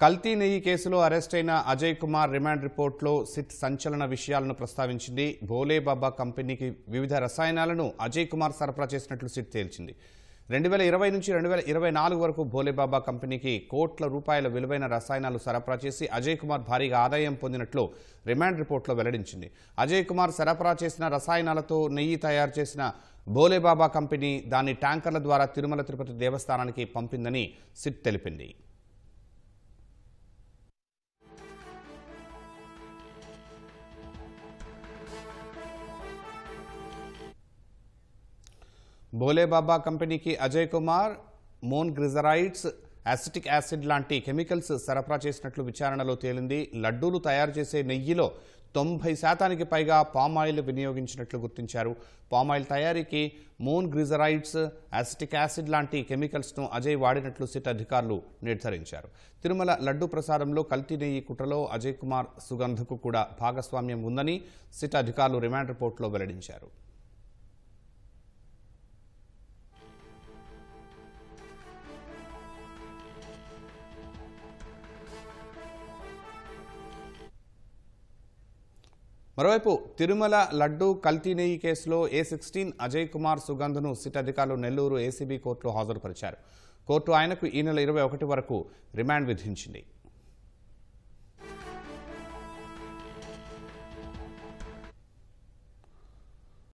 కల్తీ నెయ్యి కేసులో అరెస్ట్ అయిన అజయ్ కుమార్ రిమాండ్ రిపోర్ట్లో సిట్ సంచలన విషయాలను ప్రస్తావించింది. భోలేబాబా కంపెనీకి వివిధ రసాయనాలను అజయ్ కుమార్ సరఫరా చేసినట్లు సిట్ తేల్చింది. 2020 నుంచి 2024 వరకు భోలేబాబా కంపెనీకి కోట్ల రూపాయల విలువైన రసాయనాలు సరఫరా చేసి అజయ్ కుమార్ భారీగా ఆదాయం పొందినట్లు రిమాండ్ రిపోర్ట్లో వెల్లడించింది. అజయ్ కుమార్ సరఫరా చేసిన రసాయనాలతో నెయ్యి తయారు చేసిన భోలేబాబా కంపెనీ దాన్ని ట్యాంకర్ల ద్వారా తిరుమల తిరుపతి దేవస్థానానికి పంపిందని సిట్ తెలిపింది. భోలేబాబా కంపెనీకి అజయ్ కుమార్ మోన్గ్లిజరైడ్స్, అసిటిక్ యాసిడ్ లాంటి కెమికల్స్ సరఫరా చేసినట్లు విచారణలో తేలింది. లడ్డూలు తయారు చేసే నెయ్యిలో 90% పైగా పామాయిల్ వినియోగించినట్లు గుర్తించారు. పామాయిల్ తయారీకి మోన్గ్లిజరైడ్స్, అసిటిక్ యాసిడ్ లాంటి కెమికల్స్ను అజయ్ వాడినట్లు సిట్ అధికారులు నిర్ధారించారు. తిరుమల లడ్డూ ప్రసాదంలో కల్తీ నెయ్యి కుట్రలో అజయ్ కుమార్ సుగంధకు కూడా భాగస్వామ్యం ఉందని సిట్ అధికారులు రిమాండ్ రిపోర్టులో వెల్లడించారు. మరోవైపు తిరుమల లడ్డూ కల్తీ నెయ్యి కేసులో A16 అజయ్ కుమార్ సుగంధ్ను సిట్ అధికారులు నెల్లూరు ఏసీబీ కోర్టులో హాజరుపరిచారు. కోర్టు ఆయనకు ఈ నెల 21 వరకు రిమాండ్ విధించింది.